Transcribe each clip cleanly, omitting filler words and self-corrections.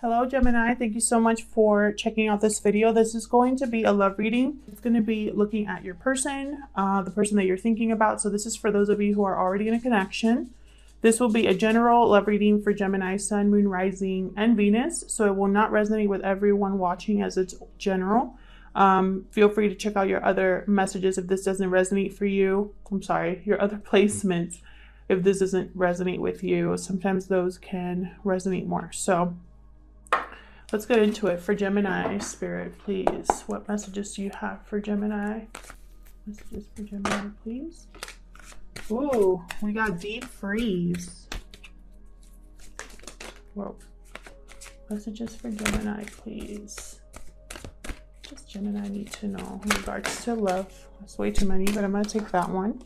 Hello Gemini, thank you so much for checking out this video. This is going to be a love reading. It's going to be looking at your person, the person that you're thinking about. So this is for those of you who are already in a connection. This will be a general love reading for Gemini, Sun, Moon, Rising, and Venus. So it will not resonate with everyone watching as it's general. Feel free to check out your other messages if this doesn't resonate for you. Your other placements if this doesn't resonate with you. Sometimes those can resonate more. So let's get into it. For Gemini, Spirit, please. What messages do you have for Gemini? Messages for Gemini, please. Ooh, we got deep freeze. Whoa. Messages for Gemini, please. Just Gemini need to know in regards to love. That's way too many, but I'm going to take that one.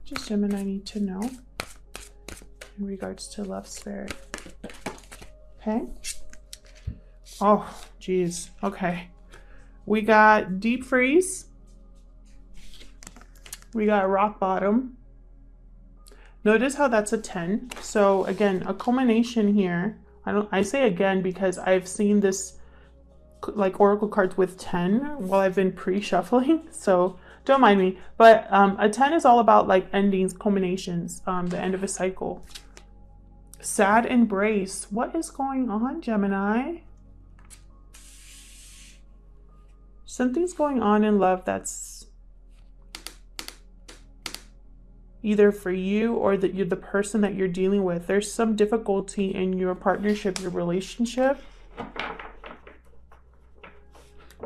Just Gemini need to know in regards to love, Spirit. Okay. Oh, geez. Okay. We got deep freeze. We got rock bottom. Notice how that's a 10. So again, a culmination here. I say again because I've seen this like oracle cards with 10 while I've been pre-shuffling. So don't mind me. But a 10 is all about like endings, culminations, the end of a cycle. Sad embrace. What is going on, Gemini? Something's going on in love that's either for you or that you're the person that you're dealing with. There's some difficulty in your partnership, your relationship.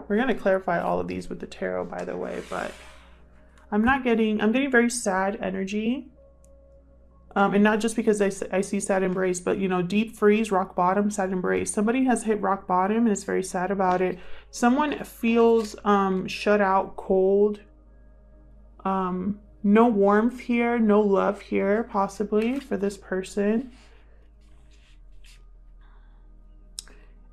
We're going to clarify all of these with the tarot, by the way, but I'm getting very sad energy. And not just because I see sad embrace, but, you know, deep freeze, rock bottom, sad embrace. Somebody has hit rock bottom and is very sad about it. Someone feels shut out, cold. No warmth here, no love here, possibly, for this person.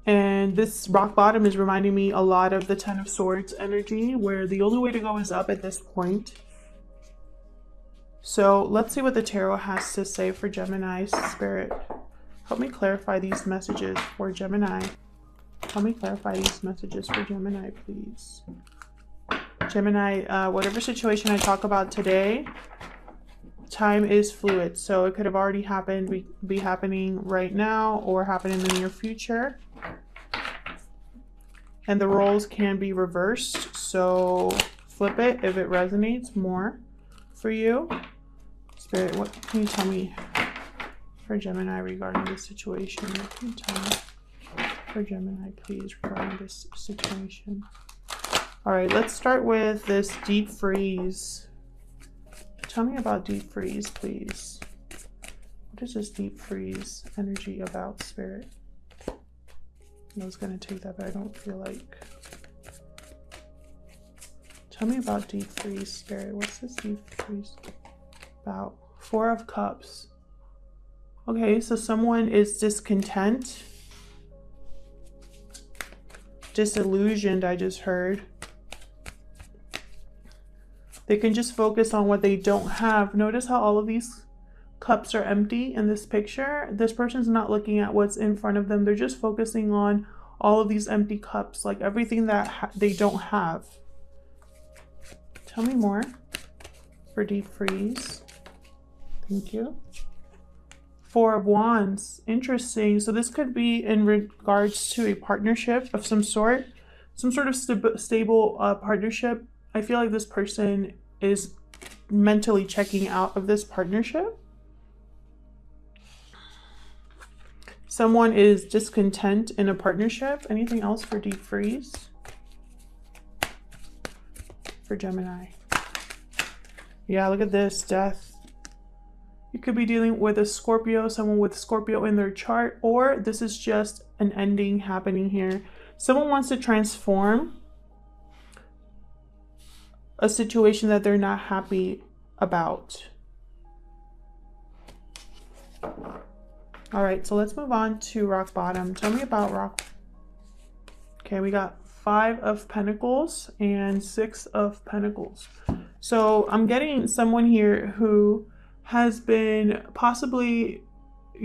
And this rock bottom is reminding me a lot of the Ten of Swords energy, where the only way to go is up at this point. So let's see what the tarot has to say for Gemini, Spirit. Help me clarify these messages for Gemini. Help me clarify these messages for Gemini, please. Gemini, whatever situation I talk about today, time is fluid. So it could have already happened, be happening right now, or happen in the near future. And the roles can be reversed. So flip it if it resonates more for you. Spirit, what can you tell me for Gemini regarding this situation? What can you tell me for Gemini, please, regarding this situation? All right, let's start with this deep freeze. Tell me about deep freeze, please. What is this deep freeze energy about, Spirit? I was going to take that, but I don't feel like. Tell me about deep freeze, Spirit. What's this deep freeze about? Four of Cups. Okay, so someone is discontent. Disillusioned, I just heard. They can just focus on what they don't have. Notice how all of these cups are empty in this picture. This person's not looking at what's in front of them. They're just focusing on all of these empty cups, like everything that they don't have. Tell me more for deep freeze. Thank you. Four of Wands. Interesting. So this could be in regards to a partnership of some sort of stable partnership. I feel like this person is mentally checking out of this partnership. Someone is discontent in a partnership. Anything else for deep freeze? For Gemini. Yeah, look at this. Death. You could be dealing with a Scorpio, someone with Scorpio in their chart, or this is just an ending happening here. Someone wants to transform a situation that they're not happy about. All right, so let's move on to rock bottom. Tell me about rock. Okay, we got 5 of Pentacles and 6 of Pentacles. So I'm getting someone here who has been possibly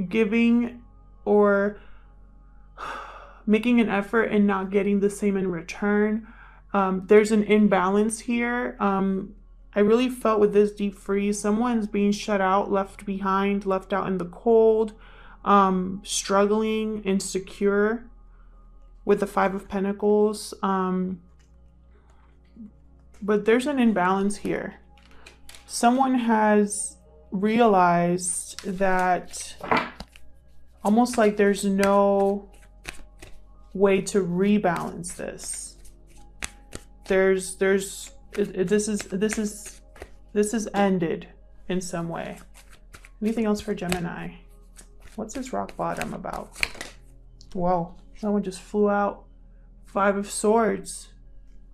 giving or making an effort and not getting the same in return. There's an imbalance here. I really felt with this deep freeze, someone's being shut out, left behind, left out in the cold, struggling, insecure with the Five of Pentacles. But there's an imbalance here. Someone has realized that almost like there's no way to rebalance this. This is ended in some way. Anything else for Gemini? What's this rock bottom about? Whoa, that one just flew out. Five of Swords.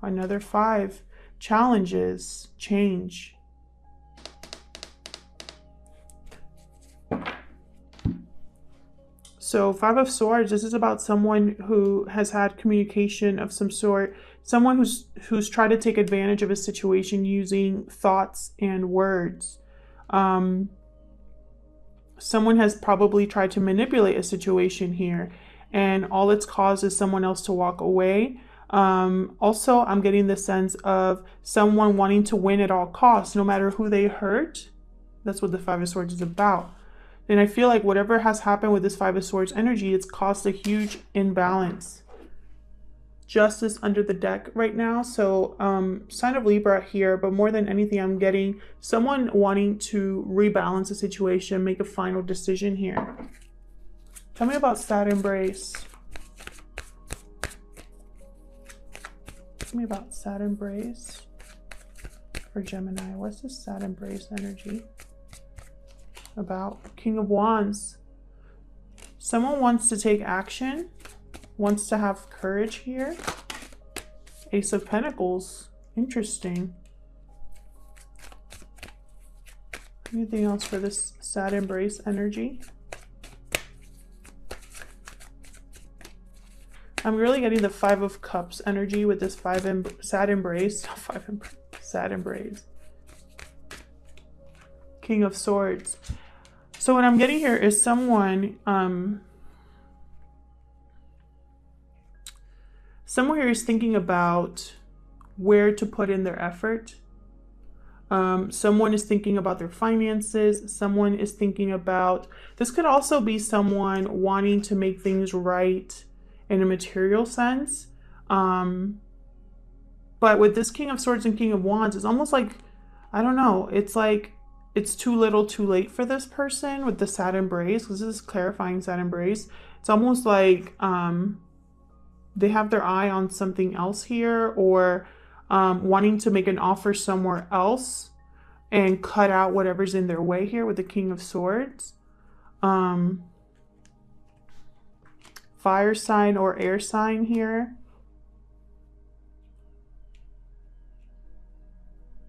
Another 5. Challenges, change. So 5 of Swords, this is about someone who has had communication of some sort, someone who's tried to take advantage of a situation using thoughts and words. Someone has probably tried to manipulate a situation here, and all it's caused is someone else to walk away. Also, I'm getting the sense of someone wanting to win at all costs, no matter who they hurt. That's what the 5 of Swords is about. And I feel like whatever has happened with this 5 of Swords energy, it's caused a huge imbalance. Justice under the deck right now. So sign of Libra here, but more than anything, I'm getting someone wanting to rebalance the situation, make a final decision here. Tell me about sad embrace. Tell me about sad embrace for Gemini. What's this sad embrace energy about? King of Wands. Someone wants to take action, wants to have courage here. Ace of Pentacles. Interesting. Anything else for this sad embrace energy? I'm really getting the 5 of Cups energy with this sad embrace. Sad embrace. King of Swords. So what I'm getting here is someone, someone here is thinking about where to put in their effort. Someone is thinking about their finances. Someone is thinking about, this could also be someone wanting to make things right in a material sense. But with this King of Swords and King of Wands, it's almost like, I don't know, it's like it's too little too late for this person with the sad embrace, because this is clarifying sad embrace. It's almost like they have their eye on something else here, or wanting to make an offer somewhere else and cut out whatever's in their way here with the King of Swords. Fire sign or air sign here.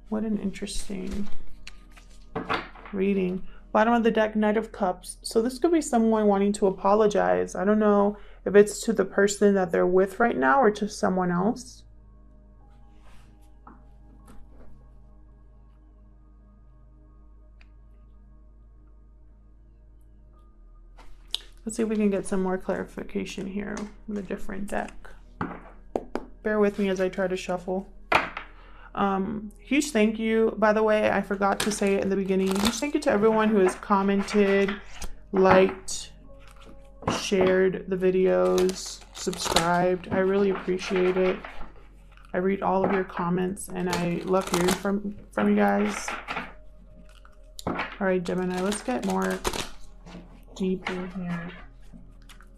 What an interesting reading. Bottom of the deck, Knight of Cups. So this could be someone wanting to apologize. I don't know if it's to the person that they're with right now or to someone else. Let's see if we can get some more clarification here with a different deck. Bear with me as I try to shuffle. Huge thank you, by the way, I forgot to say it in the beginning. Huge thank you to everyone who has commented, liked, shared the videos, subscribed. I really appreciate it. I read all of your comments and I love hearing from you guys. All right, Gemini, let's get more deeper here.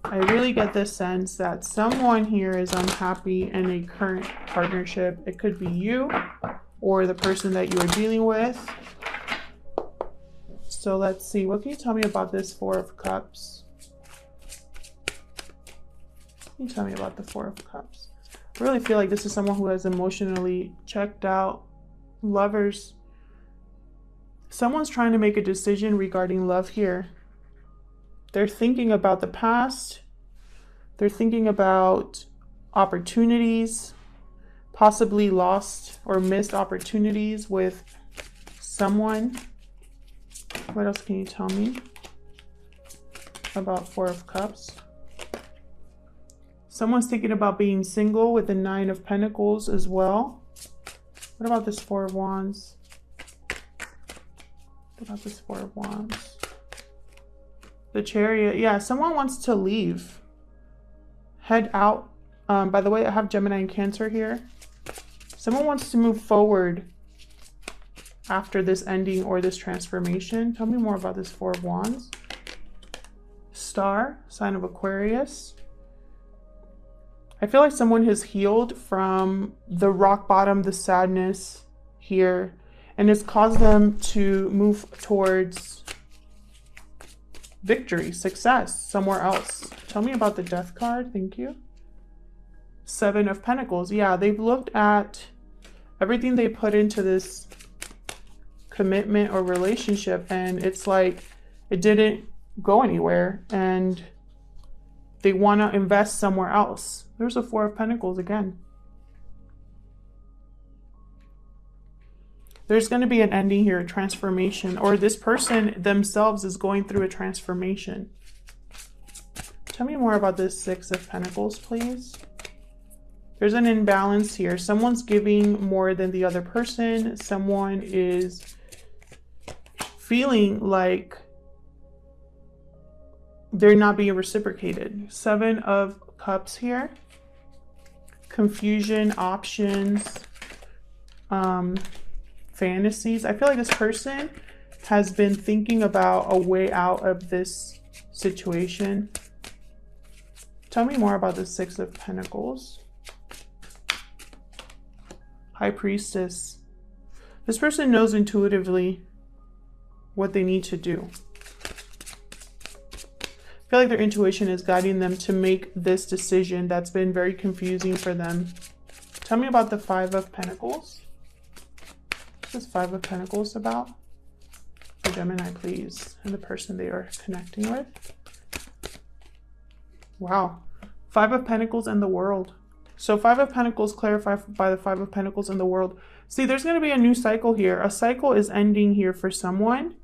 I really get this sense that someone here is unhappy in a current partnership. It could be you or the person that you are dealing with. So let's see. What can you tell me about this 4 of Cups? Can you tell me about the 4 of Cups? I really feel like this is someone who has emotionally checked out. Lovers. Someone's trying to make a decision regarding love here. They're thinking about the past. They're thinking about opportunities, possibly lost or missed opportunities with someone. What else can you tell me about 4 of Cups? Someone's thinking about being single with the 9 of Pentacles as well. What about this 4 of Wands? What about this 4 of Wands? The Chariot. Yeah, someone wants to leave. Head out. By the way, I have Gemini and Cancer here. Someone wants to move forward after this ending or this transformation. Tell me more about this 4 of Wands. Star, sign of Aquarius. I feel like someone has healed from the rock bottom, the sadness here, and it's caused them to move towards victory, success, somewhere else. Tell me about the Death card. Thank you. 7 of Pentacles. Yeah, they've looked at everything they put into this commitment or relationship, and it's like it didn't go anywhere, and they want to invest somewhere else. There's a 4 of Pentacles again. There's going to be an ending here, a transformation, or this person themselves is going through a transformation. Tell me more about this 6 of Pentacles, please. There's an imbalance here. Someone's giving more than the other person. Someone is feeling like they're not being reciprocated. 7 of Cups here. Confusion, options, fantasies. I feel like this person has been thinking about a way out of this situation. Tell me more about the 6 of Pentacles. High Priestess. This person knows intuitively what they need to do. I feel like their intuition is guiding them to make this decision that's been very confusing for them. Tell me about the 5 of Pentacles. What's this 5 of Pentacles about? For Gemini, please, and the person they are connecting with. Wow. 5 of Pentacles and the World. So 5 of Pentacles clarified by the 5 of Pentacles and the World. See, there's going to be a new cycle here. A cycle is ending here for someone,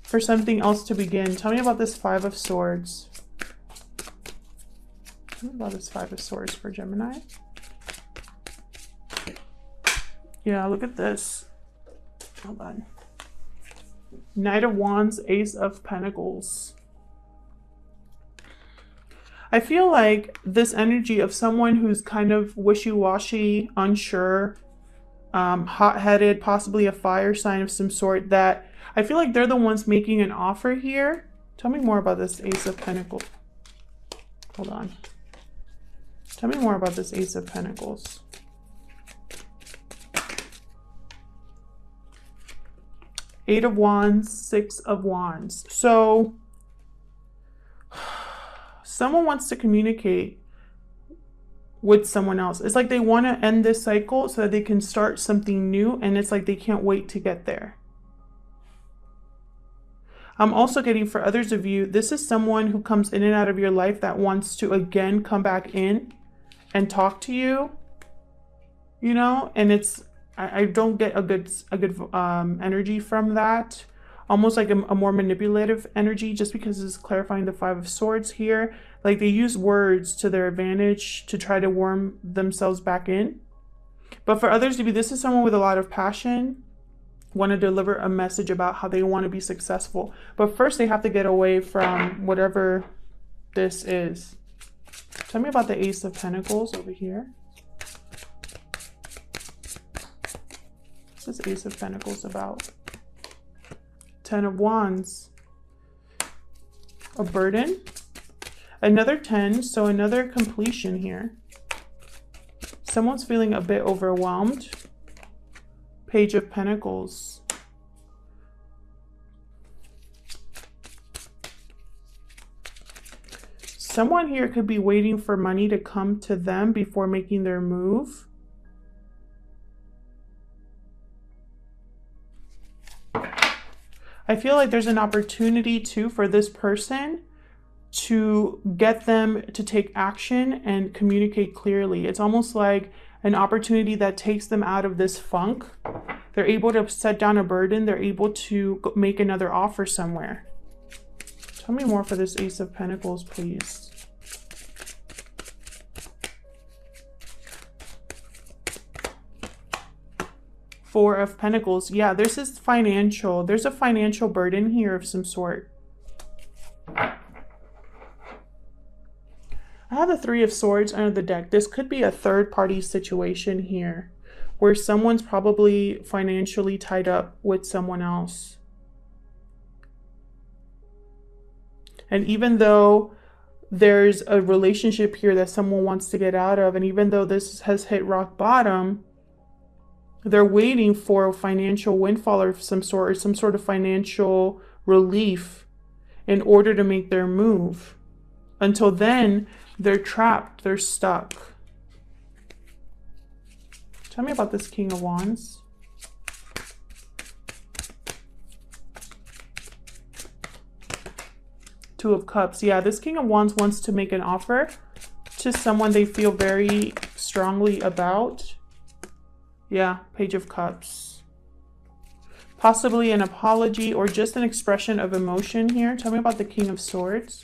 for something else to begin. Tell me about this 5 of Swords. Tell me about this 5 of Swords for Gemini. Yeah, look at this. Hold on. Knight of Wands, Ace of Pentacles. I feel like this energy of someone who's kind of wishy-washy, unsure, hot-headed, possibly a fire sign of some sort, that I feel like they're the ones making an offer here. Tell me more about this Ace of Pentacles. Hold on. Tell me more about this Ace of Pentacles. Eight of Wands, 6 of Wands. So someone wants to communicate with someone else. It's like they want to end this cycle so that they can start something new, and it's like they can't wait to get there. I'm also getting, for others of you, this is someone who comes in and out of your life that wants to again come back in and talk to you, you know, and it's, I don't get a good energy from that. Almost like a more manipulative energy, just because it's clarifying the 5 of Swords here. Like they use words to their advantage to try to worm themselves back in. But for others of you, this is someone with a lot of passion, want to deliver a message about how they want to be successful. But first they have to get away from whatever this is. Tell me about the Ace of Pentacles over here. What's this Ace of Pentacles about? 10 of Wands. A burden. Another 10, so another completion here. Someone's feeling a bit overwhelmed. Page of Pentacles. Someone here could be waiting for money to come to them before making their move. I feel like there's an opportunity too for this person to get them to take action and communicate clearly. It's almost like an opportunity that takes them out of this funk. They're able to set down a burden. They're able to make another offer somewhere. Tell me more for this Ace of Pentacles, please. Four of Pentacles. Yeah, this is financial. There's a financial burden here of some sort. I have the Three of Swords under the deck. This could be a third-party situation here where someone's probably financially tied up with someone else. And even though there's a relationship here that someone wants to get out of, and even though this has hit rock bottom, they're waiting for a financial windfall of some sort, or some sort of financial relief in order to make their move. Until then, they're trapped, they're stuck. Tell me about this King of Wands. Two of Cups. Yeah, this King of Wands wants to make an offer to someone they feel very strongly about. Yeah, Page of Cups. Possibly an apology or just an expression of emotion here. Tell me about the King of Swords.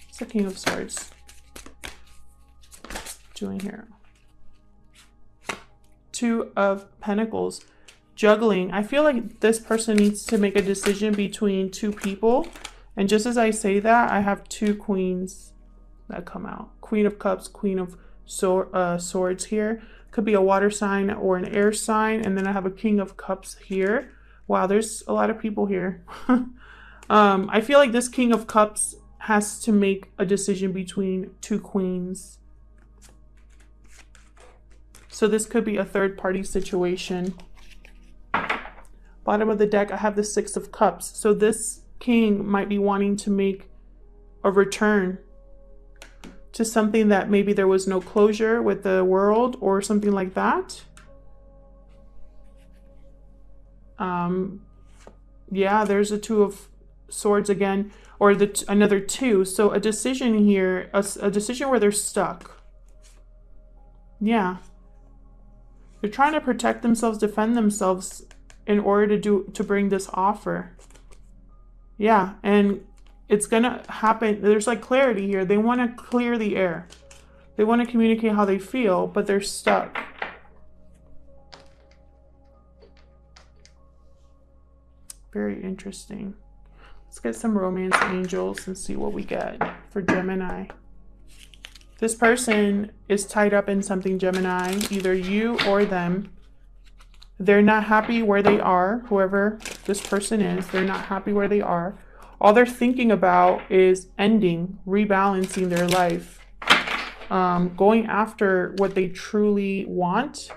What's the King of Swords doing here? Two of Pentacles. Juggling. I feel like this person needs to make a decision between two people. And just as I say that, I have two queens that come out. Queen of Cups, Queen of Swords here. Could be a water sign or an air sign. And then I have a King of Cups here. Wow, there's a lot of people here. I feel like this King of Cups has to make a decision between two queens. So this could be a third-party situation. Bottom of the deck, I have the Six of Cups. So this king might be wanting to make a return to something that maybe there was no closure with the world or something like that. Yeah, there's a Two of Swords again, or another two. So a decision here, a decision where they're stuck. Yeah. They're trying to protect themselves, defend themselves in order to bring this offer. Yeah, and it's gonna happen. There's like clarity here. They want to clear the air. They want to communicate how they feel, but they're stuck. Very interesting. Let's get some romance angels and see what we get for Gemini. This person is tied up in something, Gemini, either you or them. They're not happy where they are, whoever this person is. They're not happy where they are. All they're thinking about is ending, rebalancing their life, going after what they truly want.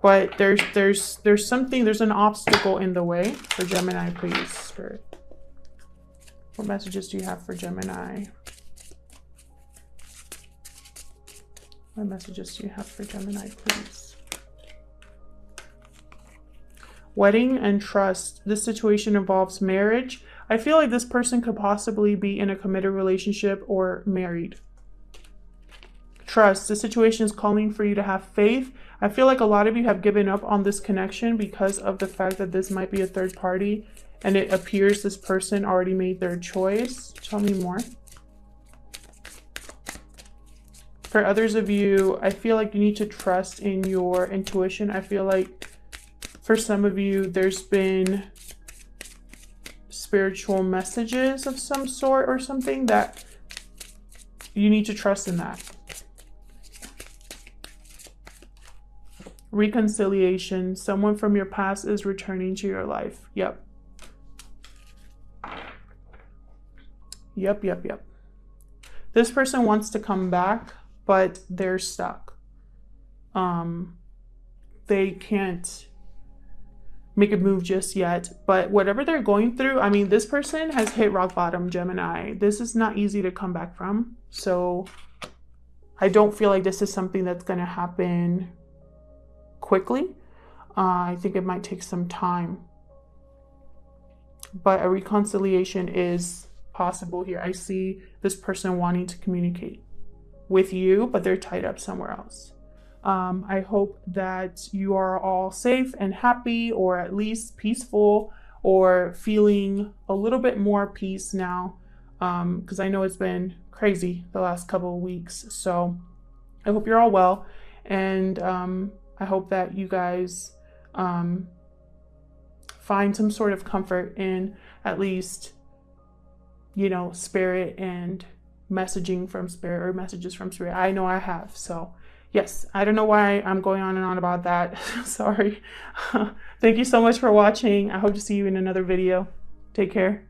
But there's something, there's an obstacle in the way for Gemini, please, Spirit. What messages do you have for Gemini? What messages do you have for Gemini, please? Wedding and trust. This situation involves marriage. I feel like this person could possibly be in a committed relationship or married. Trust. The situation is calling for you to have faith. I feel like a lot of you have given up on this connection because of the fact that this might be a third party and it appears this person already made their choice. Tell me more. For others of you, I feel like you need to trust in your intuition. I feel like for some of you, there's been spiritual messages of some sort or something that you need to trust in that. Reconciliation. Someone from your past is returning to your life. Yep. Yep. This person wants to come back, but they're stuck. They can't make a move just yet, but whatever they're going through, I mean, this person has hit rock bottom, Gemini. This is not easy to come back from. So I don't feel like this is something that's going to happen quickly. I think it might take some time, but a reconciliation is possible here. I see this person wanting to communicate with you, but they're tied up somewhere else. I hope that you are all safe and happy, or at least peaceful, or feeling a little bit more peace now, because I know it's been crazy the last couple of weeks. So I hope you're all well, and I hope that you guys find some sort of comfort in at least, you know, spirit and messaging from spirit, or messages from spirit. I know I have. So yes, I don't know why I'm going on and on about that. Sorry. Thank you so much for watching. I hope to see you in another video. Take care.